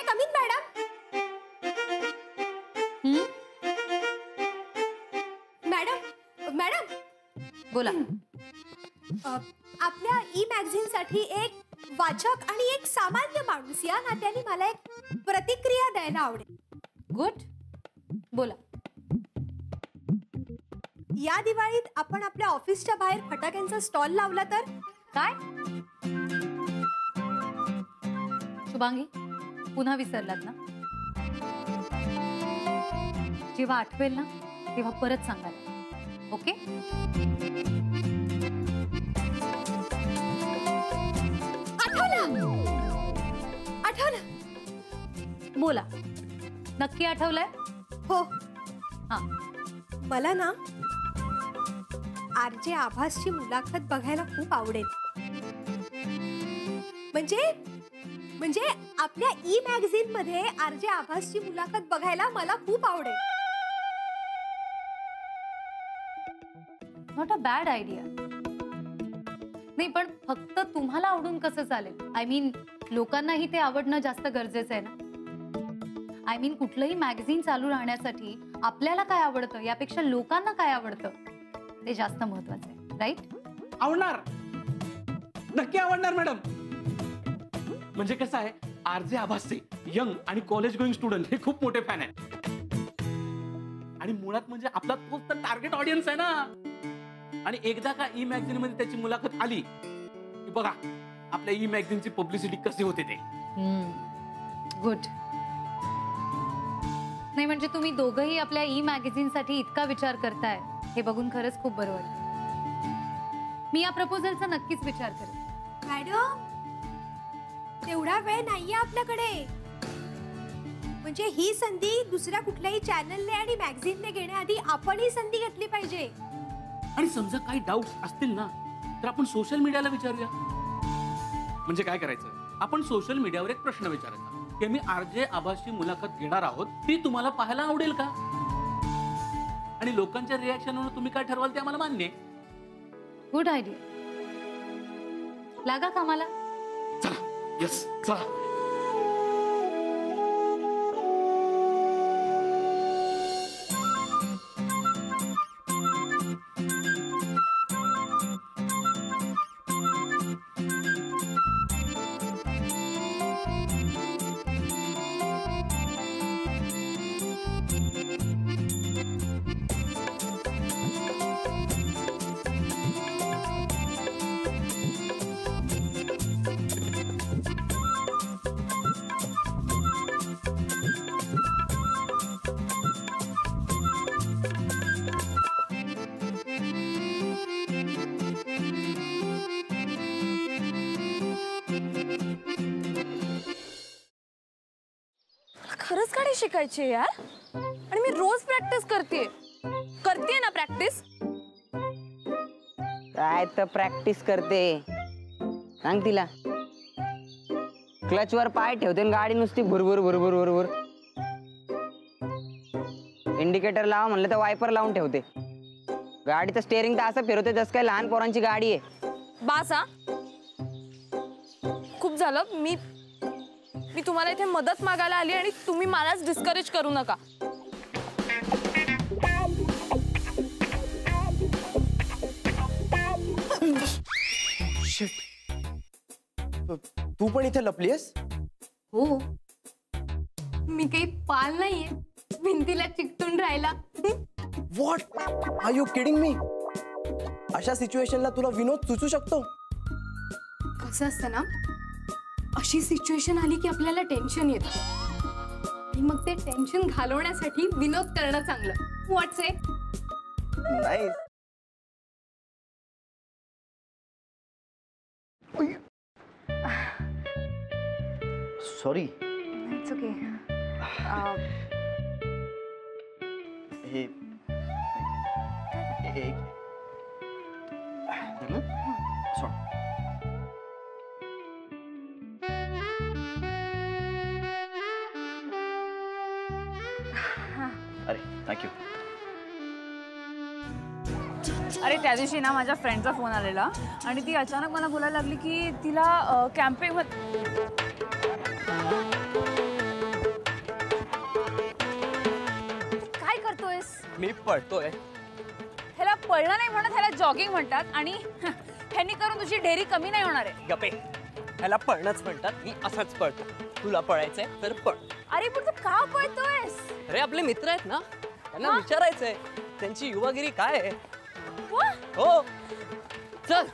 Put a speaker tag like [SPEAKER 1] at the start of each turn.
[SPEAKER 1] Come in madam? Madam madam
[SPEAKER 2] बोला.
[SPEAKER 1] आपल्या E magazine साठी एक वाचक आणि एक सामान्य माणूस या नात्याने मला एक प्रतिक्रिया द्यायला आवडेल.
[SPEAKER 2] गुड, बोला.
[SPEAKER 1] या दिवाळीत आपण आपल्या ऑफिसच्या बाहेर फटाक्यांचा स्टॉल लावला तर?
[SPEAKER 2] काय शुभांगी, पुन्हा विसरलात ना? जेव्हा आठवेल ना तेव्हा परत सांगाल. ओके?
[SPEAKER 1] आठवलं.
[SPEAKER 2] बोला. नक्की आठवलंय?
[SPEAKER 1] हो.
[SPEAKER 2] हा.
[SPEAKER 1] मला ना आरजे आभासची मुलाखत बघायला खूप आवडेल. म्हणजे आपल्या ई मॅगझिन मध्ये आरजे आभासची मुलाखत बघायला मला खूप आवडेल.
[SPEAKER 2] Not a bad idea. नाही, पण फक्त तुम्हाला आवडून कसं चालेल? आय मीन लोकांनाही ते आवडणं जास्त गरजेचं आहे ना. आय मीन कुठलंही मॅगझिन चालू राहण्यासाठी आपल्याला काय आवडतं यापेक्षा लोकांना काय आवडतं ते जास्त महत्वाचं आहे. राईट?
[SPEAKER 3] आवडणार, नक्की आवडणार मॅडम. म्हणजे कसं आहे, आरजे आभासचे यंग आणि कॉलेज गोईंग स्टुडंट हे खूप मोठे फॅन आहेत. आणि मुळात म्हणजे आपला तोच तर टार्गेट ऑडियन्स आहे ना. आणि एकदा का ई मॅगझिन मध्ये त्याची मुलाखत आली की बघा आपल्या ई मॅगझिनची पब्लिसिटी कशी होते ते.
[SPEAKER 2] गुड. नाही म्हणजे तुम्ही दोघंही आपल्या ई मॅगझिन साठी इतका विचार करताय हे बघून खरंच खूप बरं वाटतं. मी या प्रपोजलचा नक्कीच विचार करेन.
[SPEAKER 1] मॅडम तेवढा वेळ नाहीये आपल्याकडे. म्हणजे ही संधी दुसऱ्या कुठल्याही चॅनलने आणि मॅगझिनने घेण्याआधी आपण ही संधी घेतली पाहिजे.
[SPEAKER 3] आणि समजा काही डाऊट्स असतील ना तर आपण सोशल मीडियाला विचारूया. म्हणजे काय करायचं, आपण सोशल मीडियावर एक प्रश्न विचारायचा की मी आरजे आभासची मुलाखत घेणार आहोत, ती तुम्हाला पाहायला आवडेल का? आणि लोकांच्या रिॲक्शनवर तुम्ही काय ठरवाल ते आम्हाला मान्य आहे.
[SPEAKER 2] Good idea. लागा कामाला.
[SPEAKER 3] चला. येस, चला.
[SPEAKER 4] खरंच गाडी शिकायची यार. आणि मी रोज प्रॅक्टिस करते ना. प्रॅक्टिस
[SPEAKER 5] काय तर प्रॅक्टिस करते. सांग तिला. क्लचवर पाय ठेवते आणि गाडी नुसती भुरभुर भुरभुर भुरभुर. इंडिकेटर लावा म्हणलं तर वायपर लावून ठेवते. गाडीचं स्टेअरिंग तर असं फिरवते जसं काय लहान पोरांची गाडी आहे.
[SPEAKER 4] बास हा. खूप झालं. मी तुम्हाला इथे मदत मागायला आली आणि तुम्ही मलाच डिस्करेज करू नका.
[SPEAKER 6] तू पण इथे लपलीयस?
[SPEAKER 1] हो. मी काही पाल नाहीये भिंतीला चिकटून राहिला.
[SPEAKER 6] What are you kidding me? अशा सिच्युएशनला तुला विनोद सुचू शकतो?
[SPEAKER 1] कसं असतं ना, अशी सिच्युएशन आली की आपल्याला टेन्शन येतं आणि मग ते टेन्शन घालवण्यासाठी विनोद करणं चांगलं. What's it?
[SPEAKER 6] Nice. Sorry.
[SPEAKER 4] It's okay.
[SPEAKER 6] हे एक सॉरी. अरे थँक्यू.
[SPEAKER 4] अरे त्या दिवशी ना माझ्या फ्रेंडचा फोन आलेला आणि ती अचानक मला बोलायला लागली की तिला कॅम्पिंग
[SPEAKER 6] मी पळतोय.
[SPEAKER 4] ह्याला पळणं नाही म्हणत, ह्याला जॉगिंग म्हणतात. आणि ह्यांनी करून तुझी ढेरी कमी नाही होणार आहे.
[SPEAKER 6] गपे, ह्याला पळणंच म्हणतात. मी असंच पळतो. तुला पळायचंय तर पळ.
[SPEAKER 4] अरे पण तू का पळतोयस?
[SPEAKER 6] अरे आपले मित्र आहेत ना, त्यांना विचारायचंय त्यांची युवागिरी काय आहे.
[SPEAKER 4] वा,
[SPEAKER 6] हो चल.